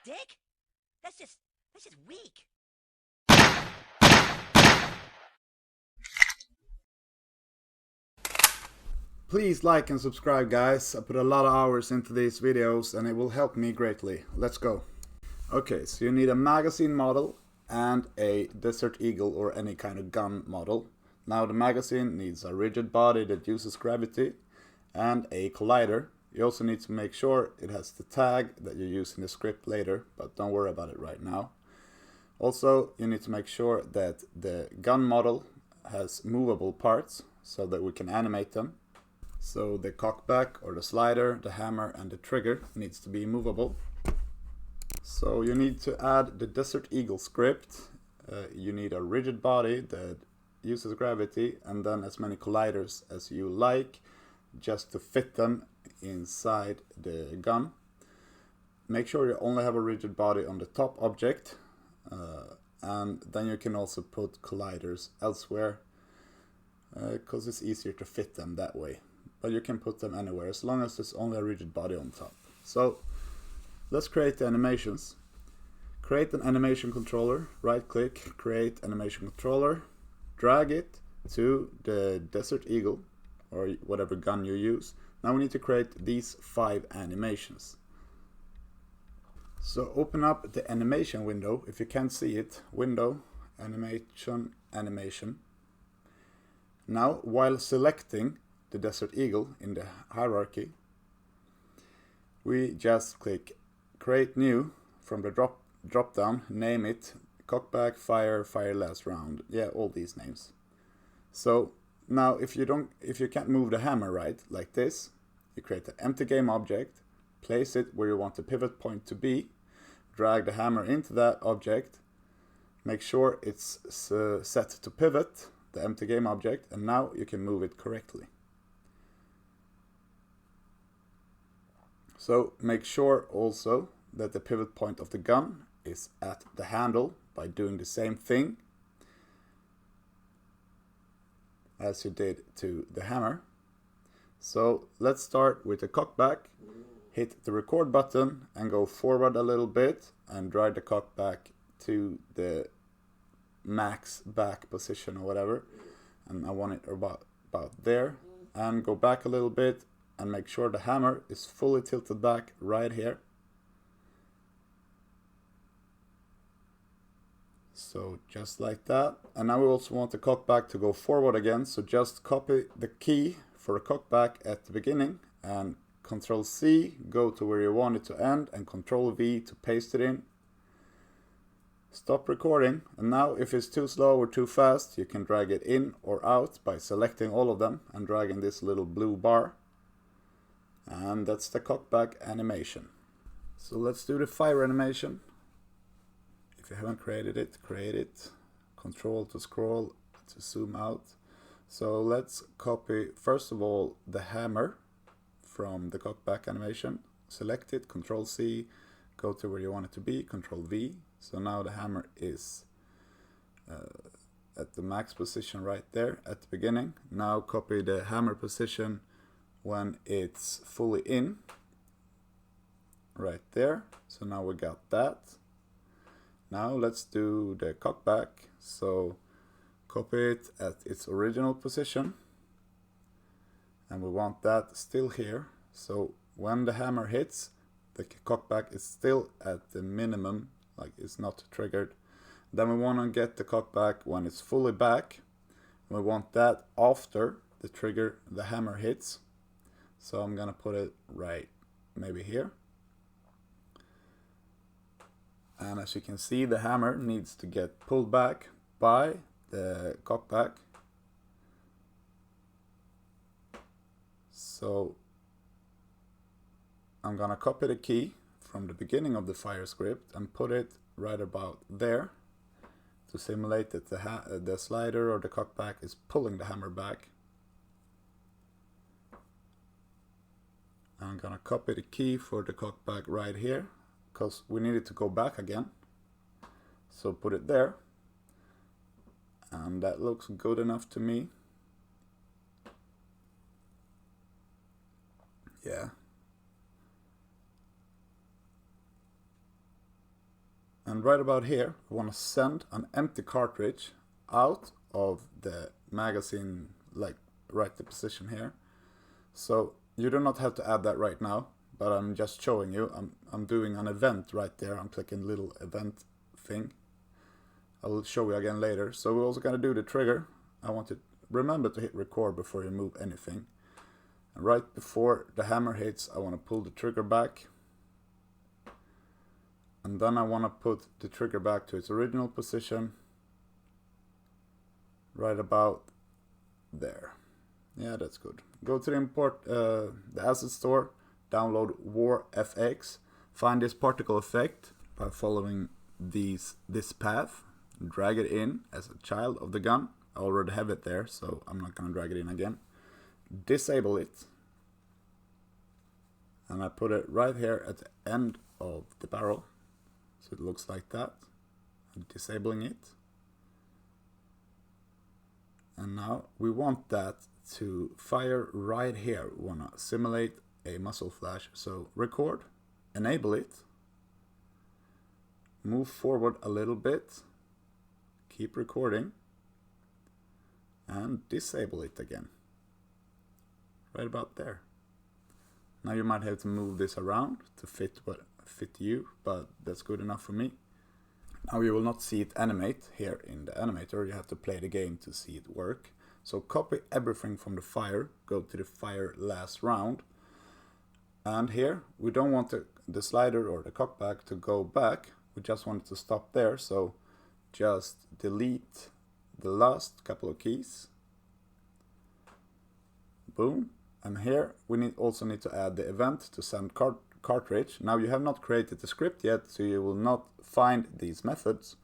dick. That's just weak. Please like and subscribe, guys. I put a lot of hours into these videos and it will help me greatly. Let's go. Okay, so you need a magazine model and a Desert Eagle or any kind of gun model. Now the magazine needs a rigid body that uses gravity and a collider. You also need to make sure it has the tag that you use in the script later, but don't worry about it right now. Also, you need to make sure that the gun model has movable parts so that we can animate them. So the cockback or the slider, the hammer and the trigger needs to be movable. So you need to add the Desert Eagle script. You need a rigid body that uses gravity and then as many colliders as you like, just to fit them inside the gun. Make sure you only have a rigid body on the top object, and then you can also put colliders elsewhere because it's easier to fit them that way. But you can put them anywhere as long as there's only a rigid body on top. So let's create the animations. Create an animation controller, right click, create animation controller, drag it to the Desert Eagle or whatever gun you use. Now we need to create these 5 animations. So open up the animation window, if you can't see it, window, animation, animation. Now while selecting the Desert Eagle in the hierarchy, we just click create new from the drop down, name it cockback, fire last round, yeah, all these names. So now if you can't move the hammer right like this, you create an empty game object, place it where you want the pivot point to be, drag the hammer into that object, make sure it's set to pivot, the empty game object, and now you can move it correctly. So make sure also that the pivot point of the gun is at the handle by doing the same thing as you did to the hammer. So let's start with the cockback. Hit the record button and go forward a little bit and drag the cockback to the max back position or whatever. And I want it about there. And go back a little bit and make sure the hammer is fully tilted back right here. So just like that. And now we also want the cockback to go forward again. So just copy the key for a cockback at the beginning and Control C, go to where you want it to end, and Control V to paste it in. Stop recording, and now if it's too slow or too fast, you can drag it in or out by selecting all of them and dragging this little blue bar. And that's the cockback animation. So let's do the fire animation. If you haven't created it, create it. Control to scroll to zoom out. So let's copy first of all the hammer from the cockback animation. Select it, Control C, go to where you want it to be, Control V. So now the hammer is at the max position right there at the beginning. Now copy the hammer position when it's fully in, right there. So now we got that. Now let's do the cockback. So copy it at its original position, and we want that still here. So when the hammer hits, the cockback is still at the minimum, like it's not triggered. Then we want to get the cockback when it's fully back. We want that after the hammer hits. So I'm gonna put it right maybe here. And as you can see, the hammer needs to get pulled back by the cockback. So I'm gonna copy the key from the beginning of the fire script and put it right about there to simulate that the slider or the cockback is pulling the hammer back. I'm gonna copy the key for the cockback right here because we need it to go back again. So put it there, and that looks good enough to me. Yeah. And right about here, I want to send an empty cartridge out of the magazine, like right the position here. So you do not have to add that right now, but I'm just showing you. I'm doing an event right there. I'm clicking little event thing. I will show you again later. So we're also going to do the trigger. I want to remember to hit record before you move anything. And right before the hammer hits, I want to pull the trigger back. And then I want to put the trigger back to its original position. Right about there. Yeah, that's good. Go to the asset store, download WarFX, find this particle effect by following this path, drag it in as a child of the gun. I already have it there, so I'm not going to drag it in again. Disable it, and I put it right here at the end of the barrel, so it looks like that. I'm disabling it. And now we want that to fire right here. We want to simulate a muzzle flash. So record, enable it, move forward a little bit, keep recording, and disable it again. Right about there. Now you might have to move this around to fit you, but that's good enough for me. Now you will not see it animate here in the animator. You have to play the game to see it work. So copy everything from the fire, go to the fire last round. And here we don't want the slider or the cockback to go back. We just want it to stop there. So just delete the last couple of keys. Boom. And here we also need to add the event to send cartridge. Now you have not created the script yet, so you will not find these methods,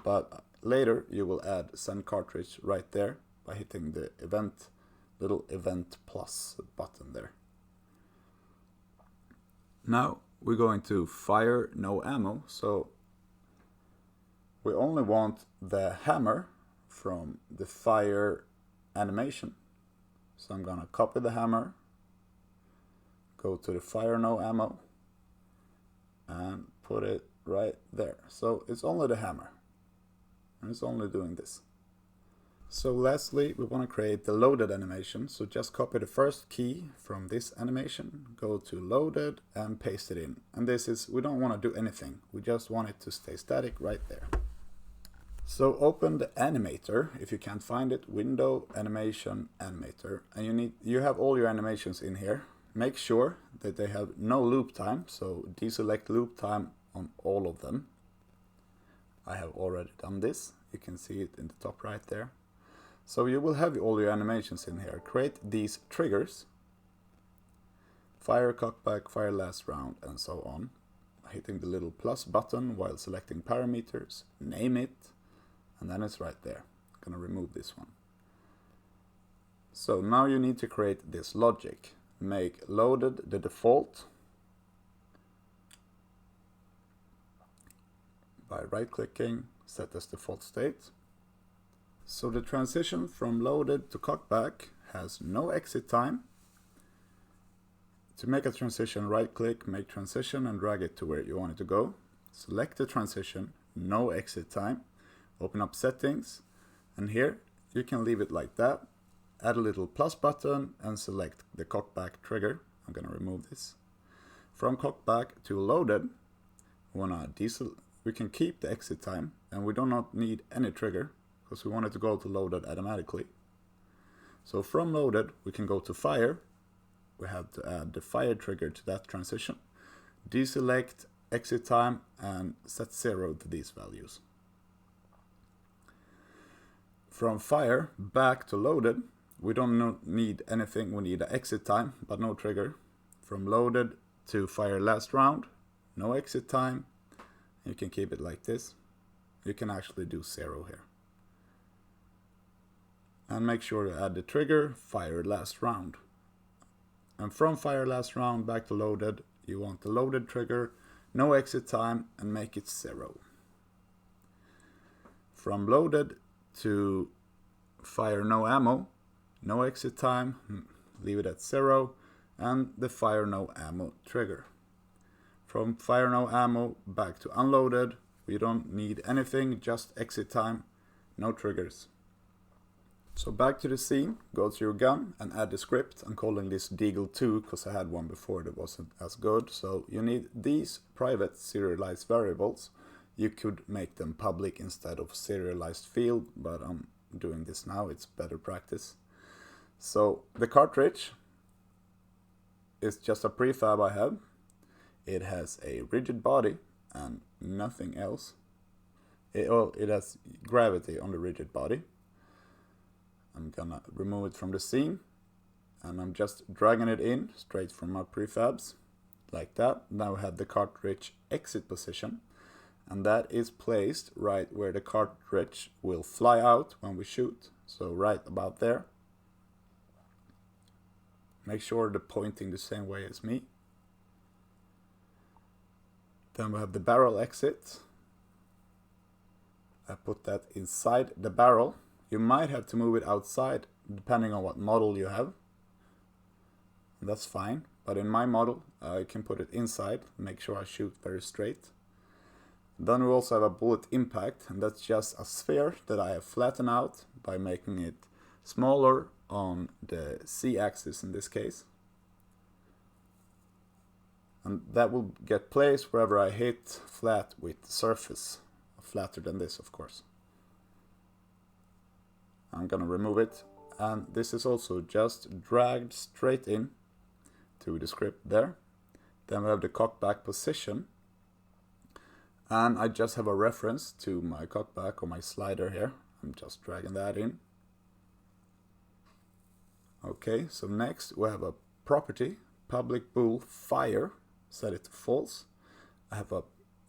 but later you will add send cartridge right there by hitting the little event plus button there. Now we're going to fire no ammo, so we only want the hammer from the fire animation. So I'm gonna copy the hammer, go to the fire no ammo, and put it right there. So it's only the hammer, and it's only doing this. So lastly, we want to create the loaded animation. So just copy the first key from this animation, go to loaded and paste it in. And this is, we don't want to do anything. We just want it to stay static right there. So open the Animator. If you can't find it, Window, Animation, Animator. And you have all your animations in here. Make sure that they have no loop time. So deselect loop time on all of them. I have already done this. You can see it in the top right there. So you will have all your animations in here. Create these triggers. Fire cockback, fire last round, and so on. Hitting the little plus button while selecting parameters. Name it. And then it's right there. I'm gonna remove this one. So now you need to create this logic. Make loaded the default by right-clicking, set as default state. So the transition from loaded to cockback has no exit time. To make a transition, right-click, make transition, and drag it to where you want it to go. Select the transition, no exit time. Open up settings, and here you can leave it like that. Add a little plus button and select the cockback trigger. I'm gonna remove this. From cockback to loaded, we can keep the exit time, and we do not need any trigger because we want it to go to loaded automatically. So from loaded, we can go to fire. We have to add the fire trigger to that transition. Deselect exit time and set 0 to these values. From fire back to loaded, we don't need anything. We need an exit time, but no trigger. From loaded to fire last round, no exit time. You can keep it like this. You can actually do 0 here. And make sure to add the trigger, fire last round. And from fire last round back to loaded, you want the loaded trigger, no exit time, and make it 0. From loaded to fire no ammo, no exit time, leave it at 0, and the fire no ammo trigger. From fire no ammo back to unloaded, We don't need anything, just exit time, no triggers. So back to the scene, go to your gun and add the script. I'm calling this Deagle2 because I had one before that wasn't as good. So you need these private serialized variables. You could make them public instead of serialized field, but I'm doing this now, it's better practice. So the cartridge is just a prefab I have. It has a rigid body and nothing else. It has gravity on the rigid body. I'm gonna remove it from the scene and I'm just dragging it in straight from my prefabs like that. Now we have the cartridge exit position, and that is placed right where the cartridge will fly out when we shoot, so right about there. Make sure they're pointing the same way as me. Then we have the barrel exit. I put that inside the barrel. You might have to move it outside depending on what model you have. That's fine, but in my model I can put it inside, make sure I shoot very straight. Then we also have a bullet impact, and that's just a sphere that I have flattened out by making it smaller on the Z-axis in this case. And that will get placed wherever I hit flat with the surface, flatter than this of course. I'm gonna remove it, and this is also just dragged straight in to the script there. Then we have the cockback position, and I just have a reference to my cockback or my slider here. I'm just dragging that in. Okay, so next we have a property, public bool fire, set it to false. I have a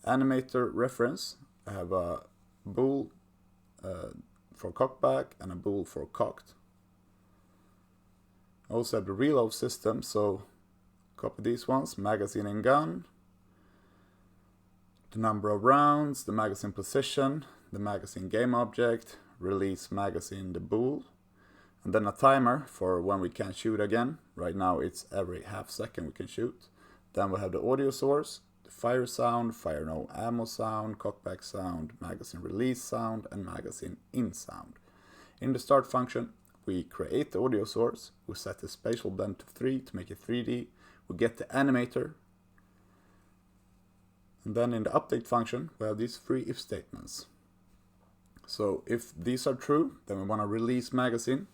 animator reference, I have a bool for cockback and a bool for cocked. I also have the reload system, so copy these ones, magazine and gun, the number of rounds, the magazine position, the magazine game object, release magazine the bool, and then a timer for when we can shoot again. Right now it's every half second we can shoot. Then we have the audio source, the fire sound, fire no ammo sound, cockback sound, magazine release sound, and magazine in sound. In the start function, we create the audio source, we set the spatial blend to 3 to make it 3D, we get the animator, and then in the update function, we have these 3 if statements. So if these are true, then we want to release magazine.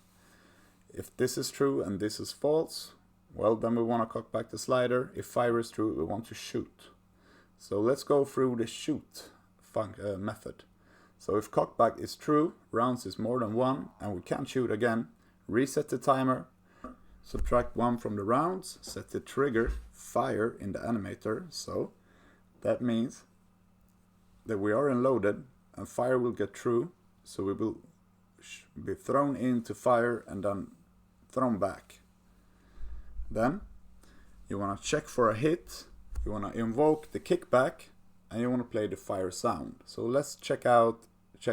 If this is true and this is false, well, then we want to cock back the slider. If fire is true, we want to shoot. So let's go through the shoot method. So if cockback is true, rounds is more than 1, and we can't shoot again, reset the timer, subtract 1 from the rounds, set the trigger fire in the animator. So that means that we are unloaded and fire will get true. So we will be thrown into fire and then thrown back. Then you want to check for a hit, you want to invoke the kickback, and you want to play the fire sound. So let's check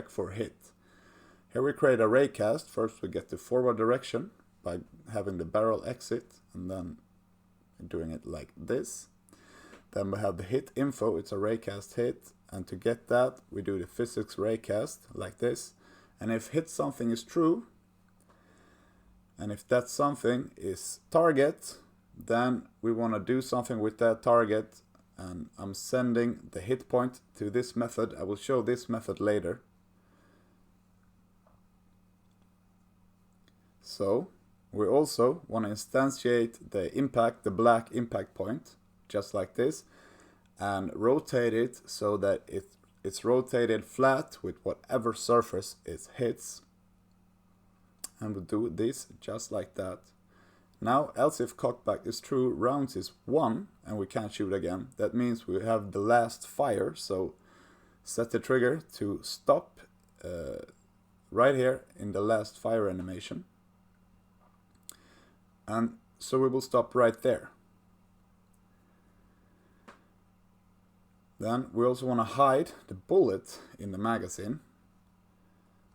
for hit. Here we create a raycast. First we get the forward direction by having the barrel exit and then doing it like this. Then we have the hit info, it's a raycast hit, and to get that we do the physics raycast like this. And if hit something is true, and if that something is target, then we want to do something with that target, and I'm sending the hit point to this method. I will show this method later. So we also want to instantiate the impact, the black impact point, just like this, and rotate it so that it's rotated flat with whatever surface it hits. And we'll do this just like that. Now, else if cockback is true, rounds is 1 and we can't shoot again. That means we have the last fire, so set the trigger to stop right here in the last fire animation. And so we will stop right there. Then we also want to hide the bullet in the magazine.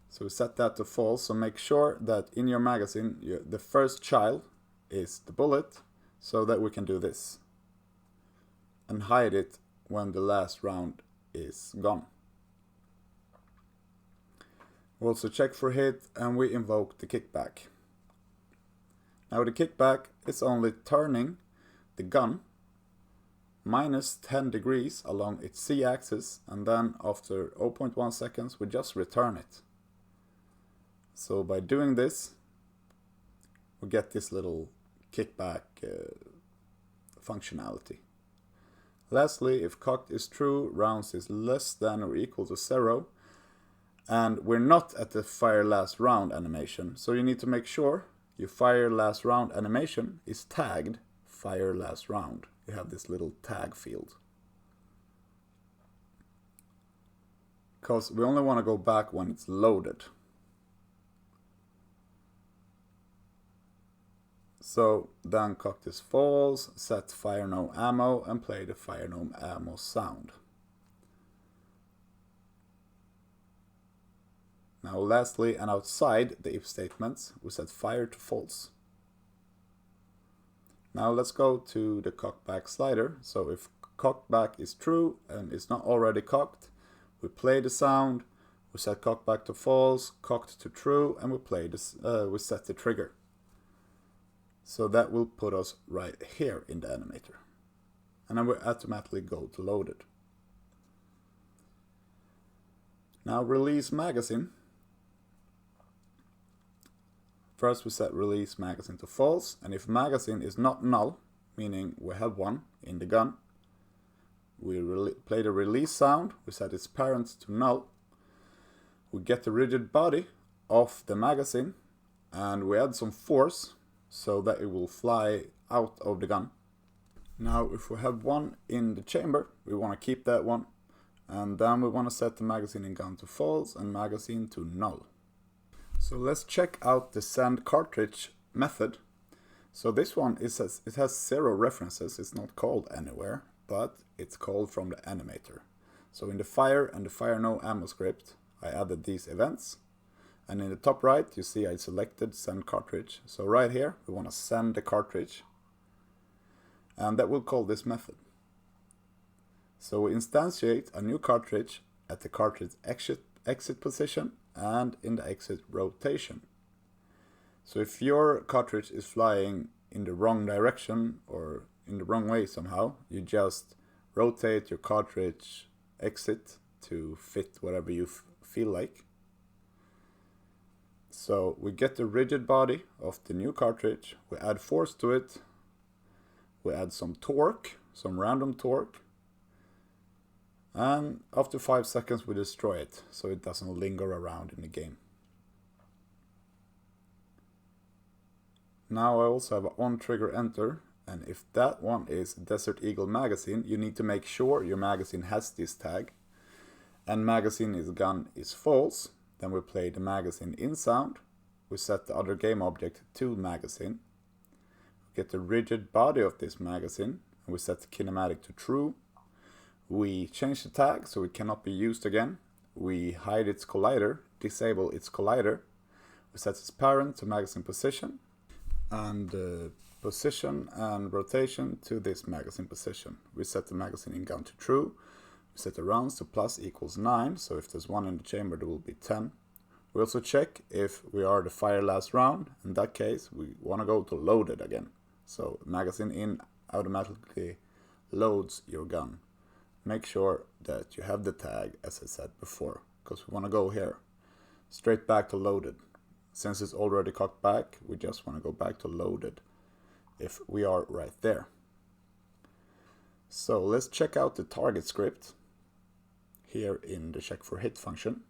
So we set that to false, so make sure that in your magazine the first child is the bullet, so that we can do this. And hide it when the last round is gone. We also check for hit and we invoke the kickback. Now the kickback is only turning the gun minus 10 degrees along its Z-axis, and then after 0.1 seconds we just return it. So by doing this we get this little kickback functionality. Lastly, if cocked is true, rounds is less than or equal to 0, and we're not at the fire last round animation, so you need to make sure your fire last round animation is tagged fire last round. You have this little tag field. Because we only want to go back when it's loaded. So then cocked is false, set fire no ammo, and play the fire no ammo sound. Now lastly, and outside the if statements, we set fire to false. Now let's go to the cockback slider. So if cockback is true and it's not already cocked, we play the sound, we set cockback to false, cocked to true, and we play this. We set the trigger. So that will put us right here in the animator, and then we automatically go to loaded. Now release magazine. First we set release magazine to false, and if magazine is not null, meaning we have one in the gun, we play the release sound, we set its parent to null, we get the rigid body of the magazine, and we add some force so that it will fly out of the gun. Now if we have one in the chamber, we want to keep that one, and then we want to set the magazine in gun to false and magazine to null. So let's check out the send cartridge method. So this one it has 0 references, it's not called anywhere, but it's called from the animator. So in the fire and the fire no ammo script, I added these events. And in the top right, you see I selected send cartridge. So right here, we want to send the cartridge. And that will call this method. So we instantiate a new cartridge at the cartridge exit position and in the exit rotation. So if your cartridge is flying in the wrong direction or in the wrong way somehow, you just rotate your cartridge exit to fit whatever you feel like. So we get the rigid body of the new cartridge, we add force to it, we add some torque, some random torque, and after 5 seconds we destroy it, so it doesn't linger around in the game. Now I also have an on trigger enter, and if that one is Desert Eagle magazine, you need to make sure your magazine has this tag, and magazine is gun is false. Then we play the magazine in sound, we set the other game object to magazine, we get the rigid body of this magazine, and we set the kinematic to true. We change the tag so it cannot be used again. We hide its collider, disable its collider. We set its parent to magazine position, and position and rotation to this magazine position. We set the magazine in gun to true. We set the rounds to plus equals 9, so if there's 1 in the chamber there will be 10. We also check if we are the fire last round. In that case we want to go to loaded again. So magazine in automatically loads your gun. Make sure that you have the tag as I said before, because we want to go here straight back to loaded. Since it's already cocked back, we just want to go back to loaded if we are right there. So let's check out the target script here in the check for hit function.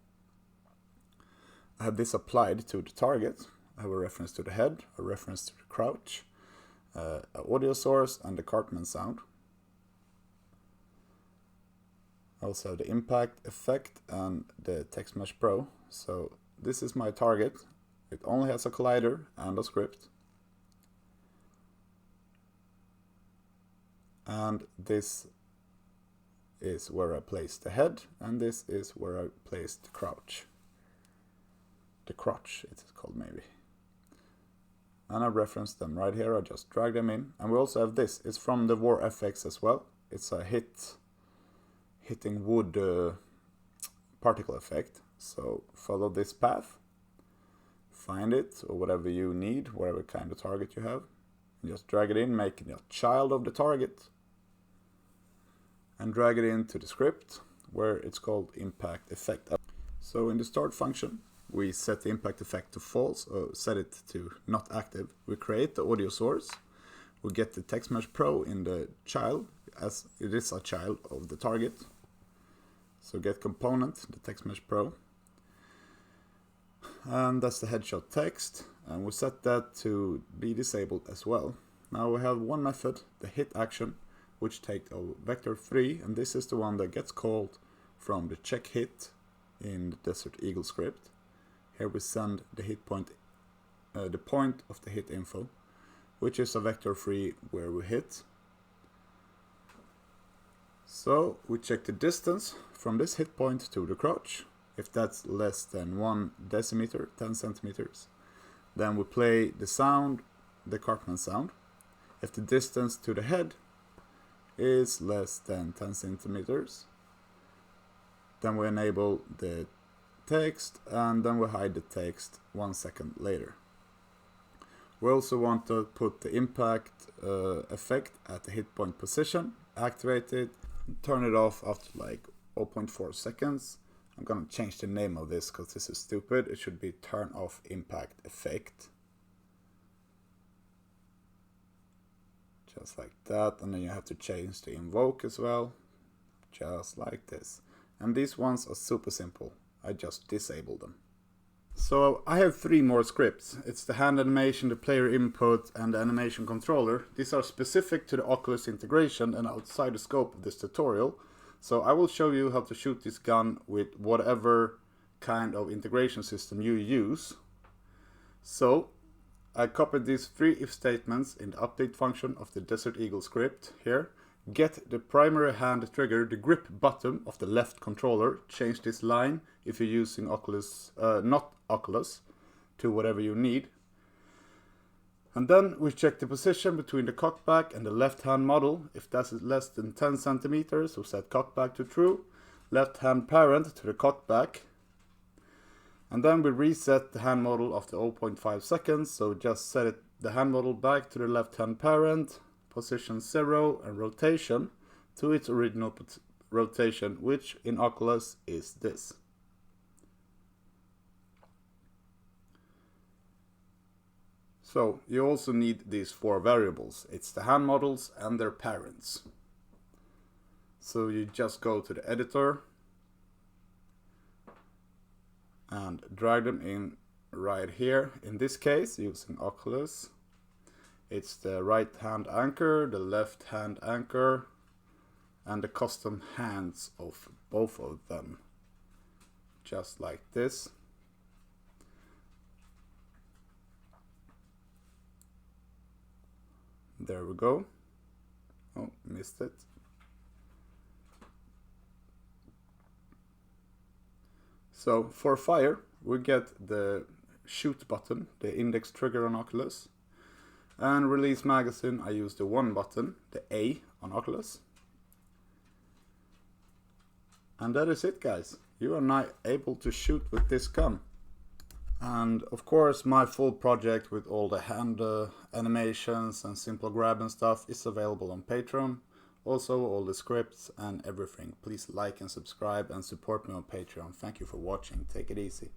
I have this applied to the target. I have a reference to the head, a reference to the crouch, an audio source, and the Cartman sound. I also have the impact effect and the text mesh pro. So this is my target. It only has a collider and a script. And this is where I place the head, and this is where I place the crouch. The crotch, it is called maybe. And I reference them right here, I just drag them in. And we also have this, it's from the War FX as well. It's a hitting wood particle effect. So follow this path, find it, or whatever you need, whatever kind of target you have. And just drag it in, making it a child of the target. And drag it into the script, where it's called impact effect. So in the start function, we set the impact effect to false, or set it to not active. We create the audio source. We get the Text Mesh Pro in the child, as it is a child of the target. So get component, the Text Mesh Pro. And that's the headshot text. And we set that to be disabled as well. Now we have one method, the hit action, which takes a vector 3, and this is the one that gets called from the check hit in the Desert Eagle script. Here we send the hit point, the point of the hit info, which is a vector 3 where we hit. So we check the distance from this hit point to the crouch. If that's less than 1 decimeter, 10 centimeters, then we play the sound, the Cartman sound. If the distance to the head is less than 10 centimeters, then we enable the text, and then we hide the text 1 second later. We also want to put the impact effect at the hit point position, activate it, turn it off after like 0.4 seconds. I'm gonna change the name of this because this is stupid. It should be turn off impact effect. Just like that, and then you have to change the invoke as well, just like this. And these ones are super simple. I just disable them. So I have 3 more scripts. It's the hand animation, the player input, and the animation controller. These are specific to the Oculus integration and outside the scope of this tutorial. So I will show you how to shoot this gun with whatever kind of integration system you use. So I copied these 3 if statements in the update function of the Desert Eagle script here. Get the primary hand trigger, the grip button of the left controller. Change this line if you're using Oculus, not Oculus, to whatever you need. And then we check the position between the cockback and the left hand model. If that is less than 10 centimeters, we set cockback to true. Left hand parent to the cockback. And then we reset the hand model after 0.5 seconds. So just set it, the hand model back to the left hand parent. Position 0 and rotation to its original rotation, which in Oculus is this. So you also need these 4 variables. It's the hand models and their parents. So you just go to the editor and drag them in right here. In this case, using Oculus, it's the right hand anchor, the left hand anchor, and the custom hands of both of them. Just like this. There we go. Oh, missed it. So for fire, we get the shoot button, the index trigger on Oculus. And release magazine, I use the 1 button, the A on Oculus. And that is it, guys. You are now able to shoot with this gun. And of course, my full project with all the hand animations and simple grab and stuff is available on Patreon. Also, all the scripts and everything. Please like and subscribe and support me on Patreon. Thank you for watching. Take it easy.